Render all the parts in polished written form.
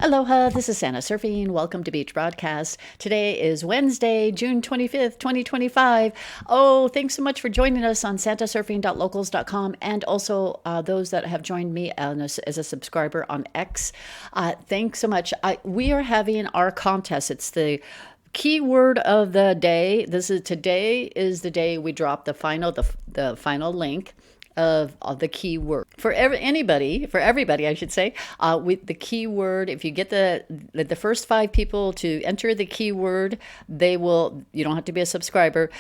Aloha, this is Santa Surfing. Welcome to Beach Broadcast. Today is Wednesday, June 25th, 2025. Oh, thanks so much for joining us on santasurfing.locals.com and also those that have joined me as a subscriber on X. Thanks so much. We are having our contest. It's the keyword of the day. Today is the day we drop the final link of the keyword for everybody, I should say. With the keyword, if you get the first 5 people to enter the keyword, you don't have to be a subscriber,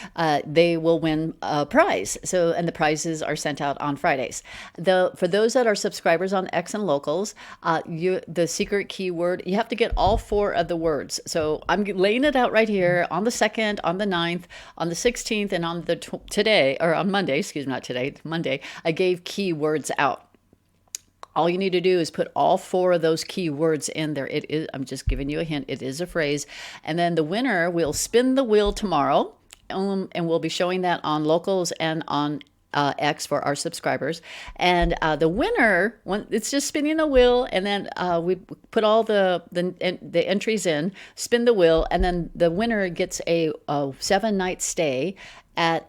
they will win a prize. And the prizes are sent out on Fridays. For those that are subscribers on X and Locals, the secret keyword, you have to get all 4 of the words. So I'm laying it out right here on the 2nd, on the 9th, on the 16th, and on on Monday, not today, Monday, I gave keywords out. All you need to do is put all 4 of those keywords in there. I'm just giving you a hint. It is a phrase. And then the winner will spin the wheel tomorrow. And we'll be showing that on Locals and on X for our subscribers. And the winner, it's just spinning the wheel, and then we put all the entries in, spin the wheel, and then the winner gets a 7-night stay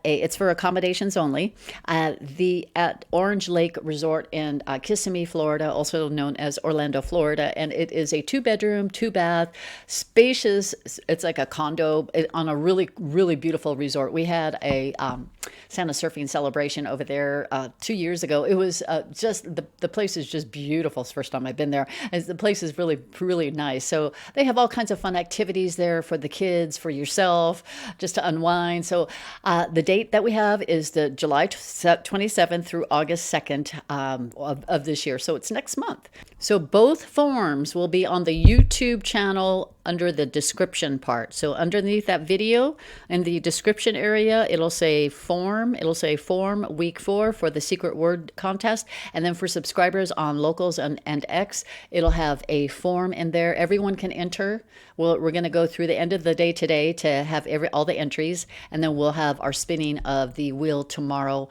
it's for accommodations only, at Orange Lake Resort in Kissimmee, Florida, also known as Orlando, Florida. And it is a 2-bedroom, 2-bath, spacious. It's like a condo on a really, really beautiful resort. We had a Santa Surfing celebration over there 2 years ago. It was just, the place is just beautiful. It's the first time I've been there. The place is really, really nice. So they have all kinds of fun activities there for the kids, for yourself, just to unwind. So the date that we have is the July 27th through August 2nd of this year. So it's next month. So both forms will be on the YouTube channel under the description part. So underneath that video in the description area, it'll say form. It'll say form week 4 for the secret word contest. And then for subscribers on Locals and X, it'll have a form in there. Everyone can enter. We're going to go through the end of the day today to have all the entries. And then we'll have our spinning of the wheel tomorrow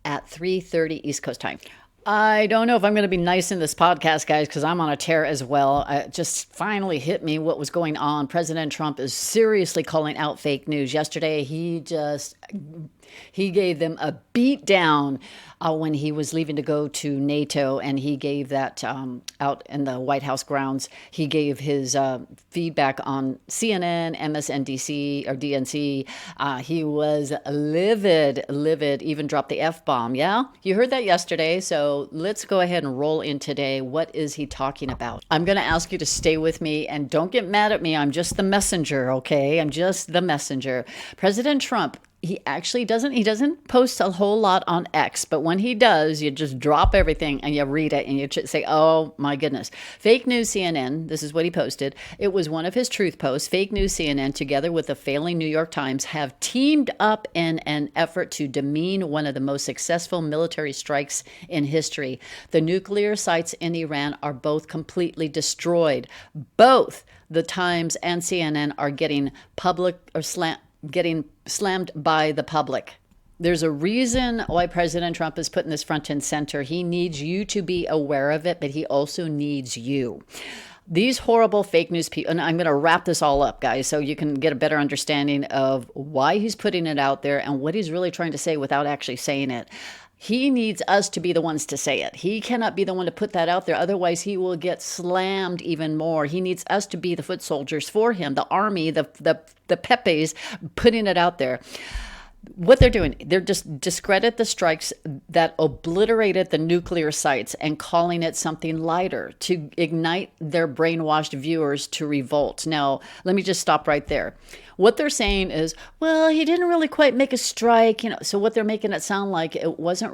at 3:30 East Coast time. I don't know if I'm going to be nice in this podcast, guys, because I'm on a tear as well. It just finally hit me what was going on. President Trump is seriously calling out fake news. Yesterday, he gave them a beat down when he was leaving to go to NATO, and he gave that out in the White House grounds. He gave his feedback on CNN, MSNBC, or DNC. He was livid, even dropped the F-bomb. Yeah, you heard that yesterday. So let's go ahead and roll in today. What is he talking about? I'm going to ask you to stay with me and don't get mad at me. I'm just the messenger, okay? I'm just the messenger. President Trump, he doesn't post a whole lot on X, but when he does, you just drop everything and you read it and you say, oh my goodness. Fake news CNN, this is what he posted. It was one of his truth posts. Fake news CNN, together with the failing New York Times, have teamed up in an effort to demean one of the most successful military strikes in history. The nuclear sites in Iran are both completely destroyed. Both the Times and CNN are getting slammed by the public. There's a reason why President Trump is putting this front and center. He needs you to be aware of it, but he also needs you. These horrible fake news people, and I'm going to wrap this all up, guys, so you can get a better understanding of why he's putting it out there and what he's really trying to say without actually saying it. He needs us to be the ones to say it. He cannot be the one to put that out there. Otherwise, he will get slammed even more. He needs us to be the foot soldiers for him, the army, the Pepes, putting it out there. What they're doing, they're just discredit the strikes that obliterated the nuclear sites and calling it something lighter to ignite their brainwashed viewers to revolt. Now, let me just stop right there. What they're saying is, well, he didn't really quite make a strike, So what they're making it sound like, it wasn't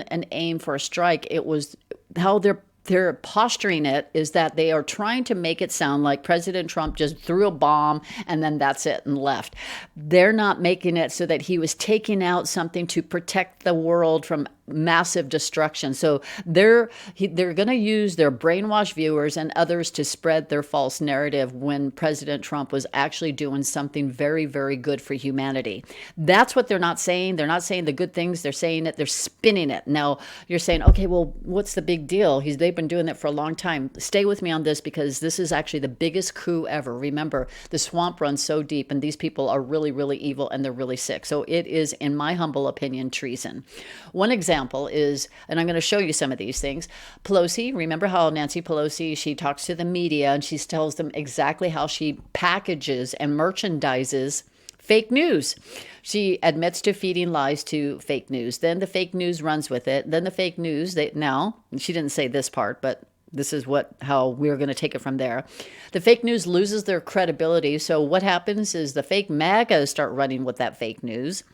an aim for a strike. It was how they're posturing it is that they are trying to make it sound like President Trump just threw a bomb and then that's it and left. They're not making it so that he was taking out something to protect the world from massive destruction. So they're going to use their brainwashed viewers and others to spread their false narrative when President Trump was actually doing something very, very good for humanity. That's what they're not saying. They're not saying the good things. They're saying it. They're spinning it. Now you're saying, okay, well, what's the big deal? They've been doing that for a long time. Stay with me on this, because this is actually the biggest coup ever. Remember, the swamp runs so deep, and these people are really, really evil, and they're really sick. So it is, in my humble opinion, treason. One example is, and I'm going to show you some of these things. Pelosi, remember how Nancy Pelosi, she talks to the media and she tells them exactly how she packages and merchandises fake news. She admits to feeding lies to fake news. Then the fake news runs with it. Then the fake news, now, she didn't say this part, but this is how we're going to take it from there. The fake news loses their credibility. So what happens is the fake MAGAs start running with that fake news,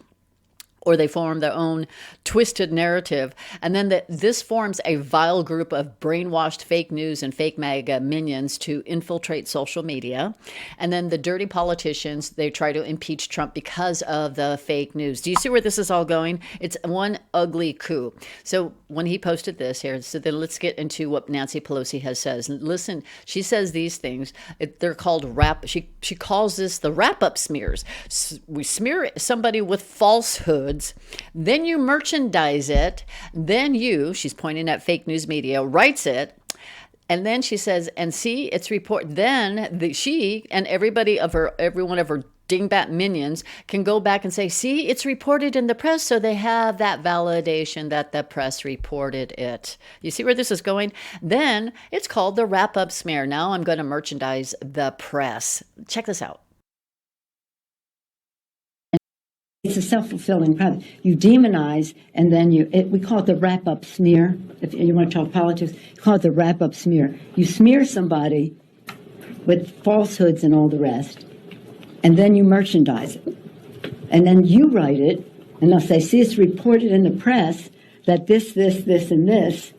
or they form their own twisted narrative. And then this forms a vile group of brainwashed fake news and fake MAGA minions to infiltrate social media. And then the dirty politicians, they try to impeach Trump because of the fake news. Do you see where this is all going? It's one ugly coup. So when he posted this here, so then let's get into what Nancy Pelosi has says. Listen, she says these things. They're called she calls this the wrap-up smears. We smear somebody with falsehoods, then you merchandise it, then she's pointing at fake news media, writes it, and then she says, and see, it's then she and every one of her dingbat minions can go back and say, see, it's reported in the press, so they have that validation that the press reported it. You see where this is going? Then it's called the wrap-up smear. Now I'm going to merchandise the press. Check this out. It's a self-fulfilling prophecy. You demonize, and then we call it the wrap-up smear. If you want to talk politics, you call it the wrap-up smear. You smear somebody with falsehoods and all the rest, and then you merchandise it. And then you write it, and they'll say, see, it's reported in the press that this, and this.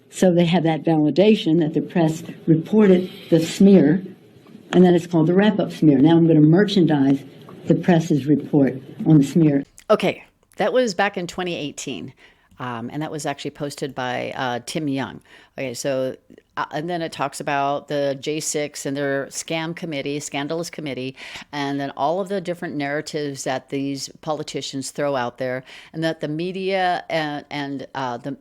So they have that validation that the press reported the smear, and then it's called the wrap-up smear. Now I'm going to merchandise the press's report on the smear. Okay, that was back in 2018, and that was actually posted by Tim Young. Okay, so and then it talks about the J6 and their scandalous committee, and then all of the different narratives that these politicians throw out there, and that the media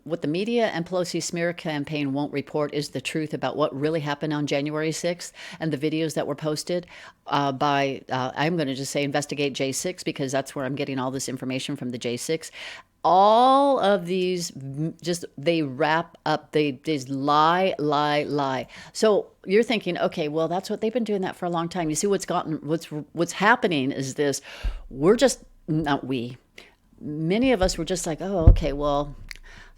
what the media and Pelosi smear campaign won't report is the truth about what really happened on January 6th, and the videos that were posted by, I'm going to just say Investigate J6, because that's where I'm getting all this information from, the J6. All of these they wrap up, they just lie. So you're thinking, okay, well, that's what they've been doing that for a long time. You see what's happening is this. Many of us were just like, oh, okay, well,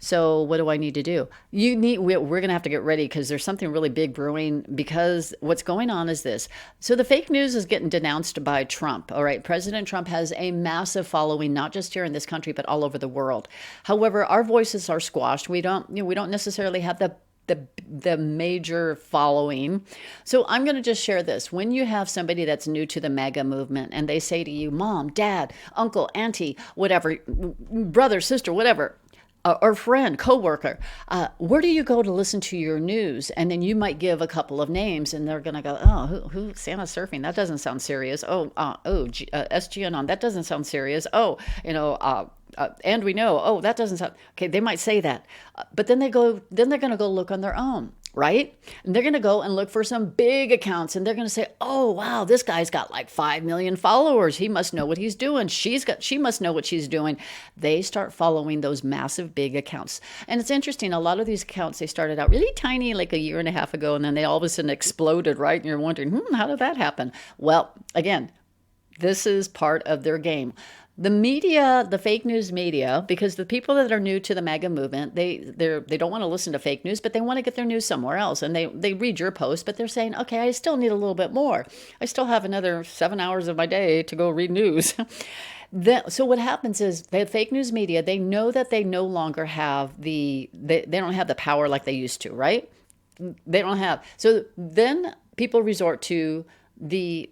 so what do I need to do? We're going to have to get ready, because there's something really big brewing, because what's going on is this. So the fake news is getting denounced by Trump. All right. President Trump has a massive following, not just here in this country, but all over the world. However, our voices are squashed. We don't necessarily have the major following. So I'm going to just share this. When you have somebody that's new to the MAGA movement and they say to you, mom, dad, uncle, auntie, whatever, brother, sister, whatever, or friend, coworker, where do you go to listen to your news? And then you might give a couple of names, and they're going to go, oh, who Santa Surfing? That doesn't sound serious. SGN, that doesn't sound serious. And we know, oh, that doesn't sound, okay, they might say that. But then they're going to go look on their own, right? And they're going to go and look for some big accounts, and they're going to say, oh, wow, this guy's got like 5 million followers. He must know what he's doing. She must know what she's doing. They start following those massive big accounts. And it's interesting. A lot of these accounts, they started out really tiny, like a year and a half ago, and then they all of a sudden exploded, right? And you're wondering, how did that happen? Well, again, this is part of their game. The media, the fake news media, because the people that are new to the MAGA movement, they don't want to listen to fake news, but they want to get their news somewhere else. And they read your post, but they're saying, okay, I still need a little bit more. I still have another 7 hours of my day to go read news. So what happens is the fake news media, they know that they no longer have they don't have the power like they used to, right? They don't have. So then people resort to the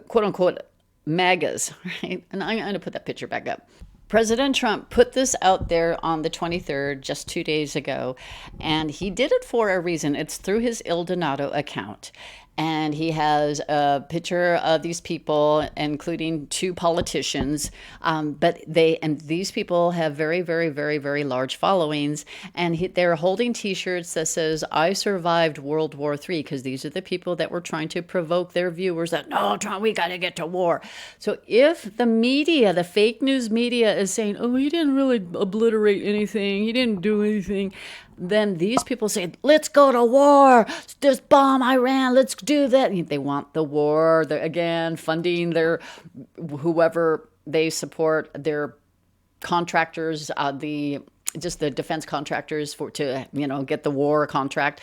quote unquote MAGAs, right? And I'm going to put that picture back up. President Trump put this out there on the 23rd, just 2 days ago, and he did it for a reason. It's through his Il Donato account. And he has a picture of these people, including two politicians. But these people have very, very, very, very large followings. And they're holding T-shirts that says, "I survived World War III," because these are the people that were trying to provoke their viewers that, no, Trump, we got to get to war. So if the media, the fake news media, is saying, "Oh, he didn't really obliterate anything, he didn't do anything," then these people say, "Let's go to war. Just bomb Iran. Let's do that." They want the war. They're, again, funding whoever they support, their contractors, the defense contractors to get the war contract.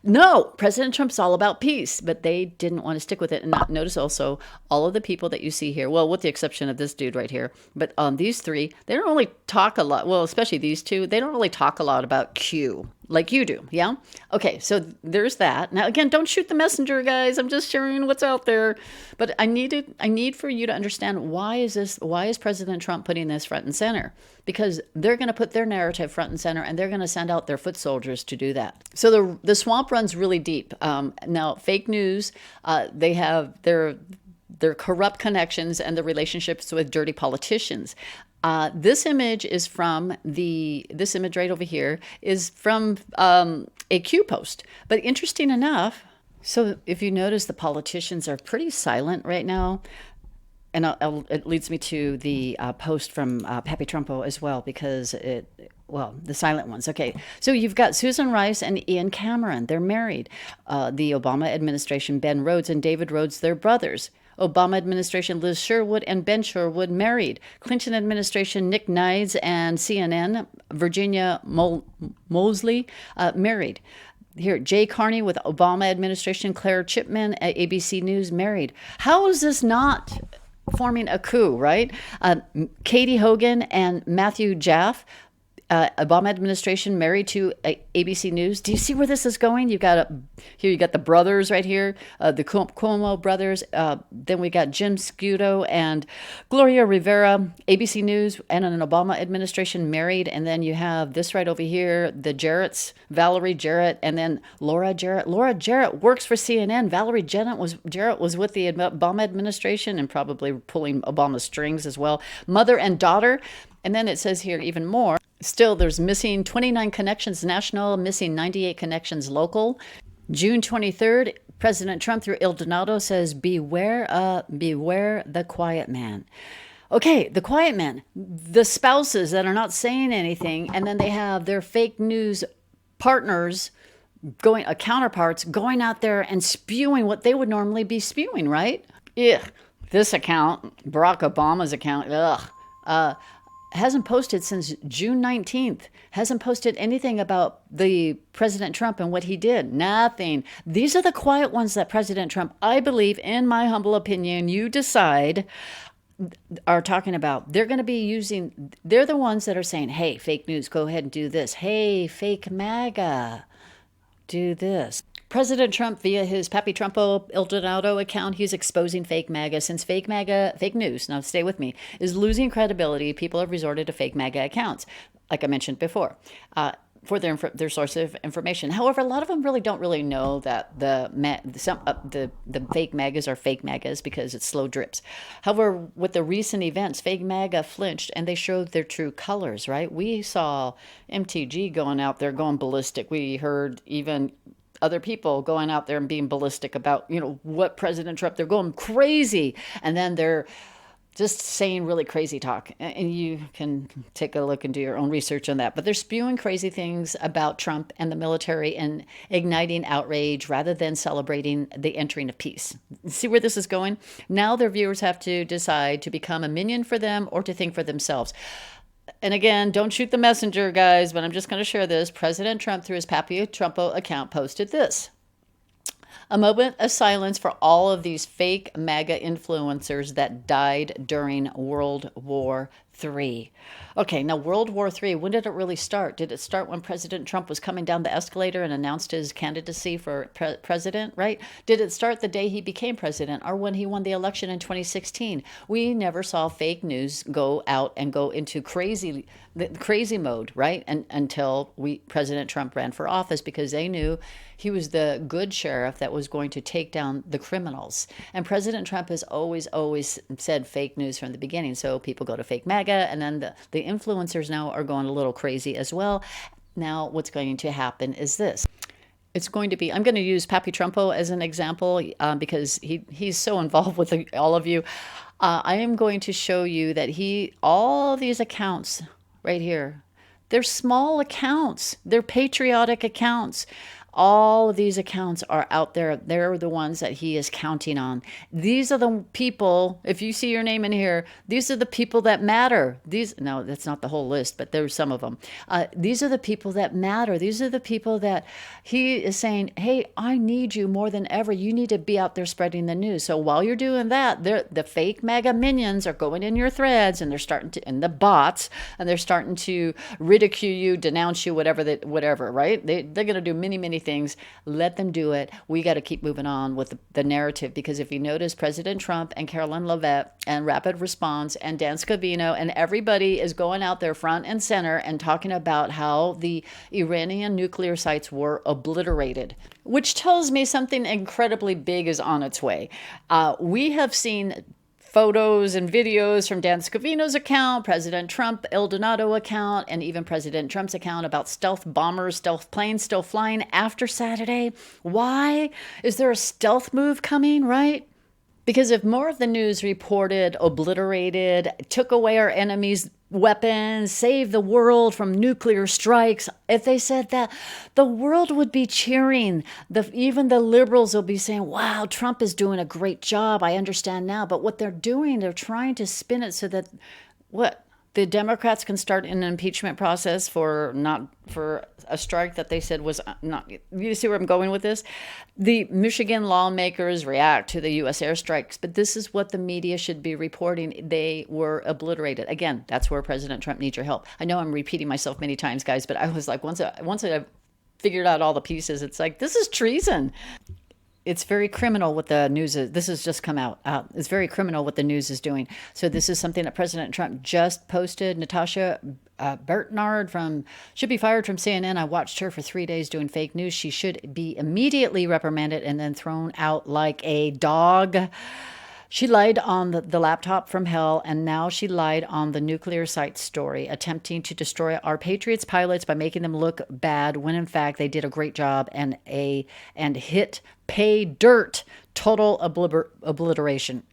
No, President Trump's all about peace, but they didn't want to stick with it. And notice also all of the people that you see here, well, with the exception of this dude right here, but these three, they don't really talk a lot. Well, especially these two, they don't really talk a lot about Q like you do. Yeah. Okay. So there's that. Now, again, don't shoot the messenger, guys. I'm just sharing what's out there, but I need for you to understand why is President Trump putting this front and center? Because they're going to put their narrative front and center, and they're going to send out their foot soldiers to do that. So the swamp runs really deep. Now, fake news, they have their corrupt connections and the relationships with dirty politicians. This image right over here is from a Q post. But interesting enough, so if you notice, the politicians are pretty silent right now. And it leads me to the post from Pappy Trumpo as well, because the silent ones. Okay, so you've got Susan Rice and Ian Cameron. They're married. The Obama administration, Ben Rhodes and David Rhodes, they're brothers. Obama administration, Liz Sherwood and Ben Sherwood, married. Clinton administration, Nick Nides and CNN, Virginia Mosley, married. Here, Jay Carney with Obama administration, Claire Chipman at ABC News, married. How is this not forming a coup, right? Katie Hogan and Matthew Jaffe, Obama administration, married to ABC News. Do you see where this is going? You got the brothers right here, the Cuomo brothers. Then we got Jim Scudo and Gloria Rivera, ABC News, and an Obama administration, married. And then you have this right over here, the Jarretts, Valerie Jarrett, and then Laura Jarrett. Laura Jarrett works for CNN. Valerie Jarrett was with the Obama administration and probably pulling Obama's strings as well. Mother and daughter. And then it says here even more. Still, there's missing 29 connections national, missing 98 connections local. June 23rd, President Trump through Il Donato says, beware the quiet man. Okay, the quiet man, the spouses that are not saying anything, and then they have their fake news partners counterparts going out there and spewing what they would normally be spewing, right? Ugh. This account, Barack Obama's account, hasn't posted since June 19th. Hasn't posted anything about the President Trump and what he did. Nothing. These are the quiet ones that President Trump, I believe, in my humble opinion, you decide, are talking about. They're going to be they're the ones that are saying, hey, fake news, go ahead and do this. Hey, fake MAGA, do this. President Trump, via his Pappy Trumpo Il Donato account, he's exposing fake MAGA. Since fake news, now stay with me, is losing credibility, people have resorted to fake MAGA accounts, like I mentioned before, for their source of information. However, a lot of them don't really know that the fake MAGAs are fake MAGAs because it's slow drips. However, with the recent events, fake MAGA flinched and they showed their true colors, right? We saw MTG going out there going ballistic. We heard even other people going out there and being ballistic about, what President Trump, they're going crazy. And then they're just saying really crazy talk. And you can take a look and do your own research on that. But they're spewing crazy things about Trump and the military and igniting outrage rather than celebrating the entering of peace. See where this is going? Now their viewers have to decide to become a minion for them or to think for themselves. And again, don't shoot the messenger, guys, but I'm just going to share this. President Trump, through his Pappy Trumpo account, posted this. A moment of silence for all of these fake MAGA influencers that died during World War III. Okay, now World War III, when did it really start? Did it start when President Trump was coming down the escalator and announced his candidacy for president, right? Did it start the day he became president or when he won the election in 2016? We never saw fake news go out and go into crazy mode, right? And until President Trump ran for office, because they knew he was the good sheriff that was going to take down the criminals. And President Trump has always said fake news from the beginning. So people go to fake MAGA, and then the influencers now are going a little crazy as well. Now, what's going to happen is this. It's going to be, I'm going to use Papi Trumpo as an example because he's so involved with all of you. I am going to show you that all these accounts right here, they're small accounts. They're patriotic accounts. All of these accounts are out there. They're the ones that he is counting on. These are the people, if you see your name in here, these are the people that matter. No, that's not the whole list, but there's some of them. These are the people that matter. These are the people that he is saying, hey, I need you more than ever. You need to be out there spreading the news. So while you're doing that, the fake MAGA minions are going in your threads, and they're starting to, and the bots, and they're starting to ridicule you, denounce you, whatever, right? They're going to do many things. Let them do it. We got to keep moving on with the narrative, because if you notice, President Trump and Caroline Leavitt and Rapid Response and Dan Scavino and everybody is going out there front and center and talking about how the Iranian nuclear sites were obliterated, which tells me something incredibly big is on its way. We have seen photos and videos from Dan Scavino's account, President Trump El Donato account, and even President Trump's account about stealth bombers, stealth planes still flying after Saturday. Why? Is there a stealth move coming, right? Because if more of the news reported, obliterated, took away our enemies' weapons, saved the world from nuclear strikes, if they said that, the world would be cheering. Even the liberals will be saying, wow, Trump is doing a great job. I understand now. But what they're doing, they're trying to spin it so that, the Democrats can start an impeachment process for a strike that they said was not. You see where I'm going with this? The Michigan lawmakers react to the U.S. airstrikes, but this is what the media should be reporting. They were obliterated. Again, that's where President Trump needs your help. I know I'm repeating myself many times, guys, but I was like, once I figured out all the pieces, it's like, this is treason. It's very criminal what the news is. This has just come out. It's very criminal what the news is doing. So this is something that President Trump just posted. Natasha Bernard should be fired from CNN. I watched her for 3 days doing fake news. She should be immediately reprimanded and then thrown out like a dog. She lied on the laptop from hell, and now she lied on the nuclear site story, attempting to destroy our Patriots pilots by making them look bad when in fact they did a great job and pay dirt, total obliteration.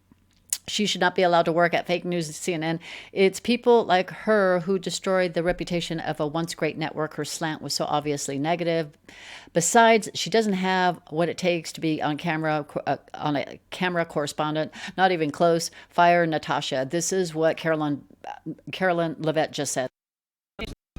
She should not be allowed to work at fake news CNN. It's people like her who destroyed the reputation of a once great network. Her slant was so obviously negative. Besides, she doesn't have what it takes to be on a camera correspondent. Not even close. Fire Natasha. This is what Caroline Leavitt just said.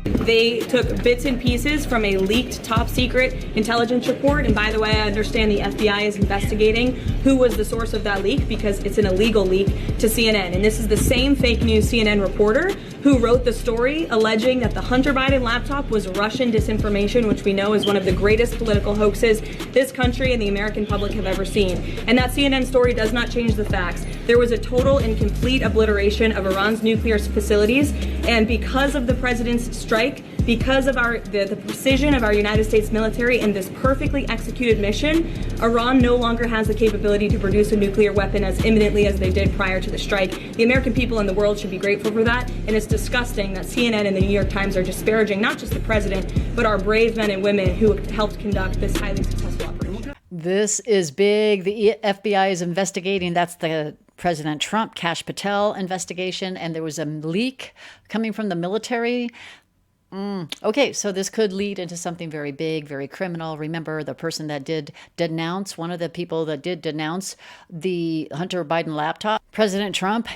They took bits and pieces from a leaked top secret intelligence report. And by the way, I understand the FBI is investigating who was the source of that leak, because it's an illegal leak to CNN. And this is the same fake news CNN reporter who wrote the story alleging that the Hunter Biden laptop was Russian disinformation, which we know is one of the greatest political hoaxes this country and the American public have ever seen. And that CNN story does not change the facts. There was a total and complete obliteration of Iran's nuclear facilities. And because of the president's strike, because of the precision of our United States military and this perfectly executed mission, Iran no longer has the capability to produce a nuclear weapon as imminently as they did prior to the strike. The American people and the world should be grateful for that, and it's disgusting that CNN and the New York Times are disparaging not just the president, but our brave men and women who helped conduct this highly successful operation. This is big. The FBI is investigating. That's the President Trump, Kash Patel investigation, and there was a leak coming from the military. Okay, so this could lead into something very big, very criminal. Remember, the person that did denounce, one of the people that did denounce the Hunter Biden laptop, President Trump,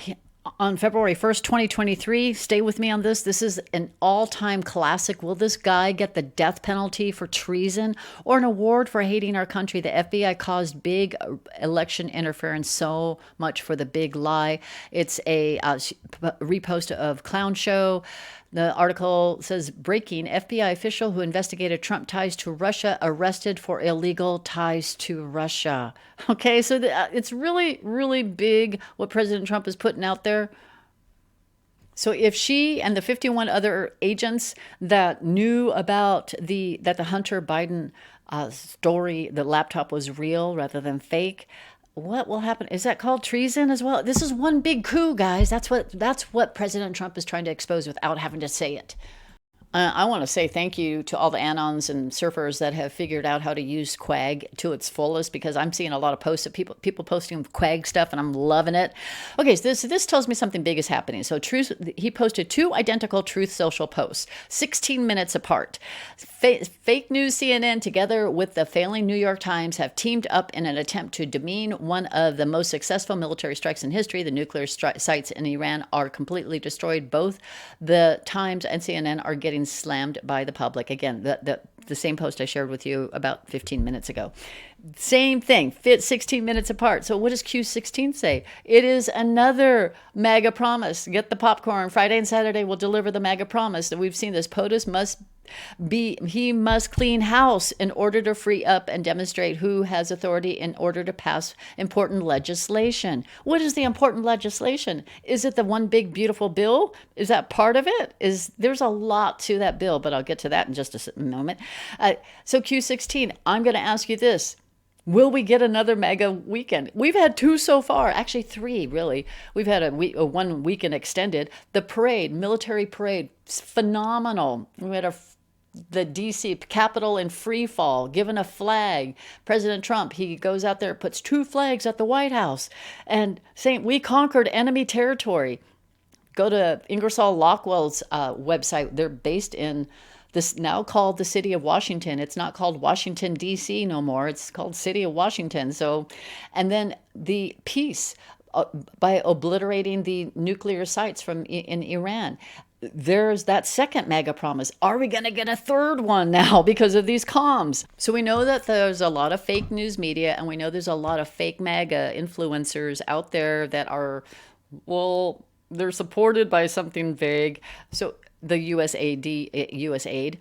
On February 1st, 2023, stay with me on this. This is an all-time classic. Will this guy get the death penalty for treason or an award for hating our country? The FBI caused big election interference. So much for the big lie. It's a repost of Clown Show. The article says, breaking, FBI official who investigated Trump ties to Russia arrested for illegal ties to Russia. Okay, so it's really, really big what President Trump is putting out there. So if she and the 51 other agents that knew about that the Hunter Biden story, the laptop was real rather than fake, what will happen? Is that called treason as well? This is one big coup, guys. That's what President Trump is trying to expose without having to say it. I want to say thank you to all the anons and surfers that have figured out how to use QAGG to its fullest, because I'm seeing a lot of posts of people posting QAGG stuff, and I'm loving it. Okay, so this tells me something big is happening. So he posted 2 identical Truth Social posts, 16 minutes apart. Fake news CNN together with the failing New York Times have teamed up in an attempt to demean one of the most successful military strikes in history. The nuclear sites in Iran are completely destroyed. Both the Times and CNN are getting slammed by the public. Again, the same post I shared with you about 15 minutes ago. Same thing, fit 16 minutes apart. So what does Q16 say? It is another MAGA promise. Get the popcorn. Friday and Saturday will deliver the MAGA promise. That we've seen this. POTUS he must clean house in order to free up and demonstrate who has authority in order to pass important legislation. What is the important legislation? Is it the one big beautiful bill? Is that part of it? There's a lot to that bill, but I'll get to that in just a moment. So Q16, I'm going to ask you this. Will we get another MAGA weekend? We've had 2 so far, actually 3, really. We've had a 1 weekend extended. The parade, military parade, phenomenal. We had the D.C. Capitol in free fall, given a flag. President Trump, he goes out there, puts 2 flags at the White House, and saying, we conquered enemy territory. Go to Ingersoll Lockwell's website. They're based in this now called the city of Washington. It's not called Washington, D.C. no more. It's called city of Washington. So, and then the peace by obliterating the nuclear sites in Iran. There's that second MAGA promise. Are we going to get a third one now because of these comms? So we know that there's a lot of fake news media, and we know there's a lot of fake MAGA influencers out there that are, well, they're supported by something vague. So the USAID.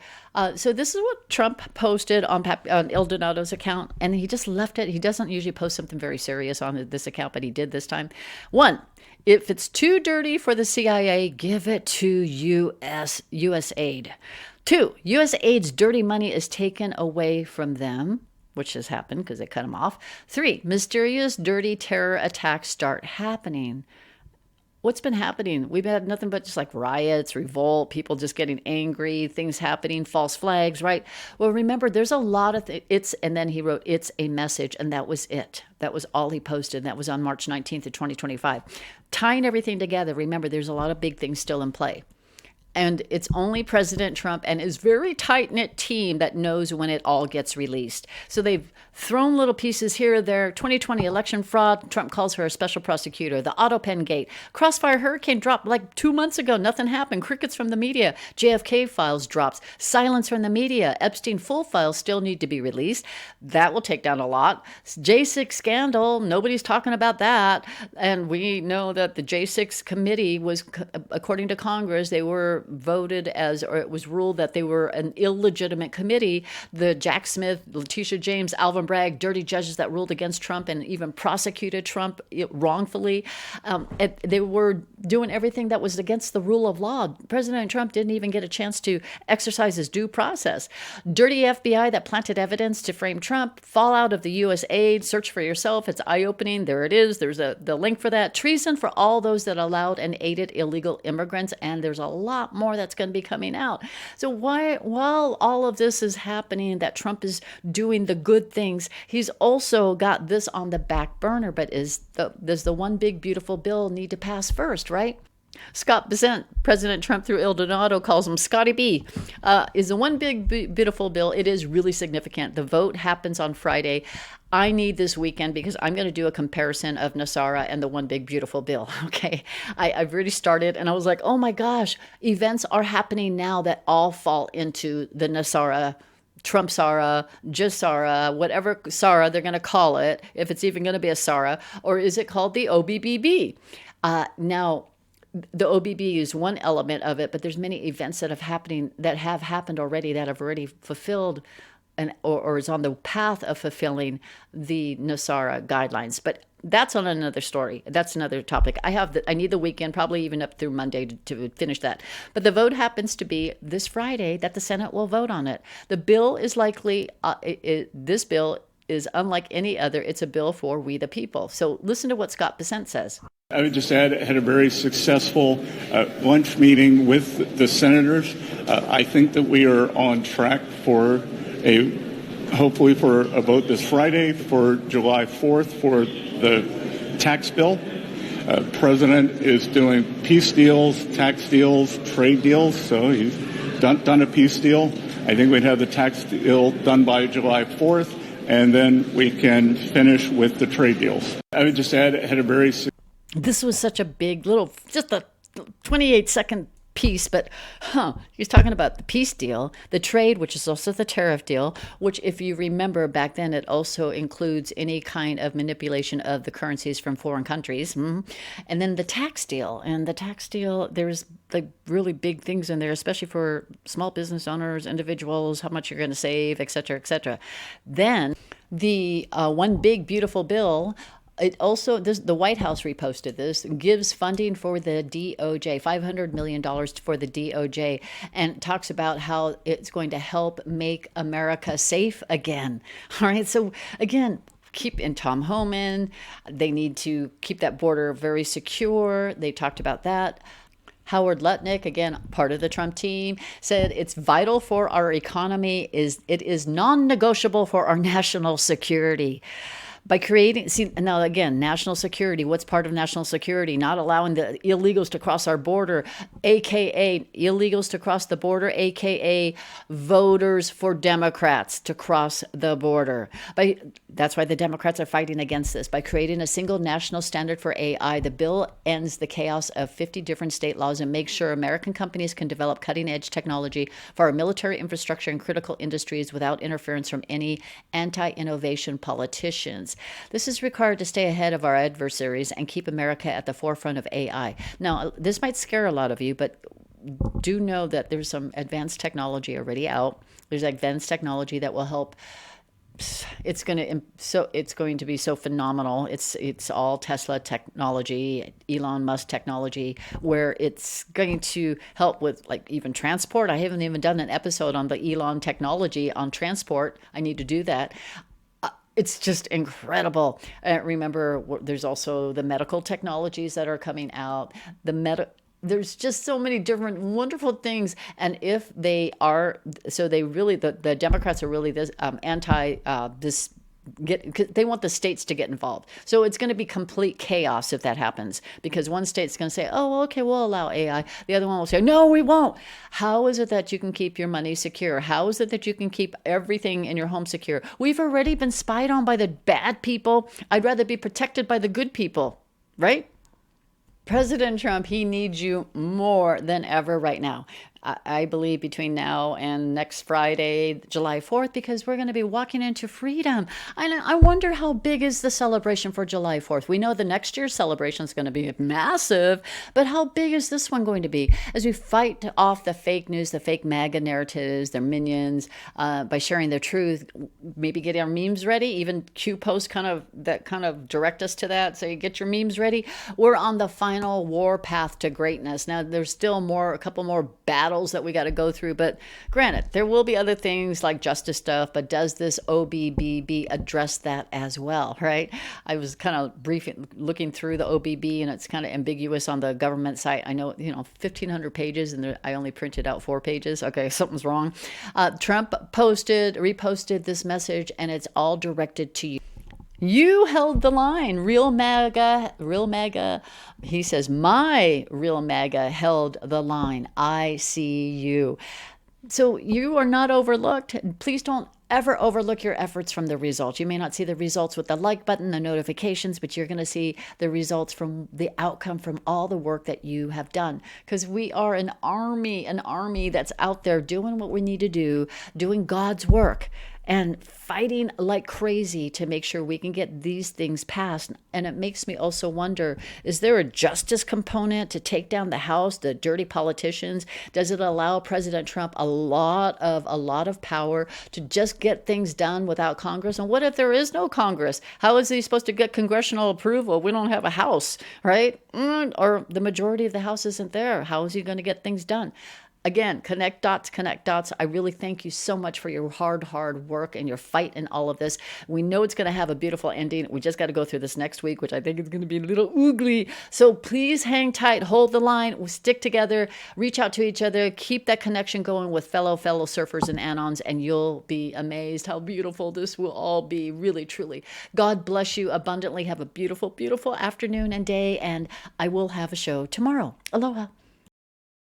So this is what Trump posted on El Donato's account, and he just left it. He doesn't usually post something very serious on this account, but he did this time. 1, if it's too dirty for the CIA, give it to USAID. 2, USAID's dirty money is taken away from them, which has happened because they cut them off. 3, mysterious dirty terror attacks start happening. What's been happening? We've had nothing but just like riots, revolt, people just getting angry, things happening, false flags, right? Well, remember, there's a lot of and then he wrote, it's a message, and that was it. That was all he posted. That was on March 19th of 2025. Tying everything together, remember, there's a lot of big things still in play. And it's only President Trump and his very tight-knit team that knows when it all gets released. So they've thrown little pieces here or there. 2020 election fraud, Trump calls her a special prosecutor. The AutoPen gate. Crossfire Hurricane dropped like 2 months ago. Nothing happened. Crickets from the media. JFK files drops. Silence from the media. Epstein full files still need to be released. That will take down a lot. J6 scandal. Nobody's talking about that. And we know that the J6 committee was, according to Congress, they were voted as, or it was ruled that they were an illegitimate committee. The Jack Smith, Letitia James, Alvin Bragg, dirty judges that ruled against Trump and even prosecuted Trump wrongfully. They were doing everything that was against the rule of law. President Trump didn't even get a chance to exercise his due process. Dirty FBI that planted evidence to frame Trump. Fallout of the U.S. aid. Search for yourself. It's eye-opening. There it is. There's the link for that. Treason for all those that allowed and aided illegal immigrants. And there's a lot more that's going to be coming out. So while all of this is happening, that Trump is doing the good things, he's also got this on the back burner. But does the one big beautiful bill need to pass first, right? Scott Bessent, President Trump through El Donato calls him Scotty B, is the one big, beautiful bill. It is really significant. The vote happens on Friday. I need this weekend because I'm going to do a comparison of NESARA and the one big, beautiful bill. Okay. I've already started and I was like, oh my gosh, events are happening now that all fall into the NESARA, Trump SARA, just SARA, whatever SARA they're going to call it, if it's even going to be a SARA, or is it called the OBBB? Now, the OBB is one element of it, but there's many events that have happened already that have already fulfilled or is on the path of fulfilling the NESARA guidelines. But that's on another story. That's another topic. I need the weekend, probably even up through Monday to finish that. But the vote happens to be this Friday that the Senate will vote on it. The bill is likely, this bill is unlike any other. It's a bill for we the people. So listen to what Scott Bessent says. I would just add, had a very successful lunch meeting with the senators. I think that we are on track for hopefully for a vote this Friday for July 4th for the tax bill. President is doing peace deals, tax deals, trade deals, so he's done a peace deal. I think we'd have the tax deal done by July 4th, and then we can finish with the trade deals. I would just add, had a very This was such a big little, just a 28-second piece, but he's talking about the peace deal, the trade, which is also the tariff deal, which if you remember back then, it also includes any kind of manipulation of the currencies from foreign countries. And then the tax deal. And the tax deal, there's like really big things in there, especially for small business owners, individuals, how much you're going to save, et cetera, et cetera. Then the one big, beautiful bill. It also, the White House reposted this, gives funding for the DOJ, $500 million for the DOJ, and talks about how it's going to help make America safe again. All right. So again, keep in Tom Homan. They need to keep that border very secure. They talked about that. Howard Lutnick, again, part of the Trump team, said it's vital for our economy. It is non-negotiable for our national security. By creating, now again, national security, what's part of national security? Not allowing the illegals to cross our border, AKA illegals to cross the border, AKA voters for Democrats to cross the border. That's why the Democrats are fighting against this. By creating a single national standard for AI, the bill ends the chaos of 50 different state laws and makes sure American companies can develop cutting-edge technology for our military infrastructure and critical industries without interference from any anti-innovation politicians. This is required to stay ahead of our adversaries and keep America at the forefront of AI. Now, this might scare a lot of you, but do know that there's some advanced technology already out. There's advanced technology that will help. It's going to be so phenomenal. It's all Tesla technology, Elon Musk technology, where it's going to help with like even transport. I haven't even done an episode on the Elon technology on transport. I need to do that. It's just incredible. Remember, there's also the medical technologies that are coming out. There's just so many different wonderful things. And if they are, so they really, the Democrats are really this they want the states to get involved. So it's going to be complete chaos if that happens, because one state's going to say, oh, well, okay, we'll allow AI. The other one will say, no, we won't. How is it that you can keep your money secure? How is it that you can keep everything in your home secure? We've already been spied on by the bad people. I'd rather be protected by the good people, right? President Trump, he needs you more than ever right now. I believe between now and next Friday, July 4th, because we're going to be walking into freedom. And I wonder how big is the celebration for July 4th? We know the next year's celebration is going to be massive, but how big is this one going to be? As we fight off the fake news, the fake MAGA narratives, their minions, by sharing their truth, maybe getting our memes ready. Even Q posts kind of direct us to that. So you get your memes ready. We're on the final war path to greatness. Now, there's still a couple more battles that we got to go through, but granted, there will be other things like justice stuff, but does this OBBB address that as well, right? I was kind of looking through the OBB, and it's kind of ambiguous on the government site. I know, 1,500 pages, and I only printed out 4 pages. Okay, something's wrong. Trump reposted this message, and it's all directed to you. You held the line. Real MAGA. He says, my real MAGA held the line. I see you. So you are not overlooked. Please don't ever overlook your efforts from the results. You may not see the results with the like button, the notifications, but you're going to see the results from the outcome from all the work that you have done. Because we are an army that's out there doing what we need to do, doing God's work, and fighting like crazy to make sure we can get these things passed. And it makes me also wonder, is there a justice component to take down the House, the dirty politicians? Does it allow President Trump a lot of power to just get things done without Congress? And what if there is no Congress? How is he supposed to get congressional approval? We don't have a House, right? Or the majority of the House isn't there. How is he going to get things done? Again, connect dots, connect dots. I really thank you so much for your hard work and your fight in all of this. We know it's going to have a beautiful ending. We just got to go through this next week, which I think is going to be a little oogly. So please hang tight, hold the line, we'll stick together, reach out to each other, keep that connection going with fellow surfers and anons, and you'll be amazed how beautiful this will all be, really, truly. God bless you abundantly. Have a beautiful, beautiful afternoon and day, and I will have a show tomorrow. Aloha.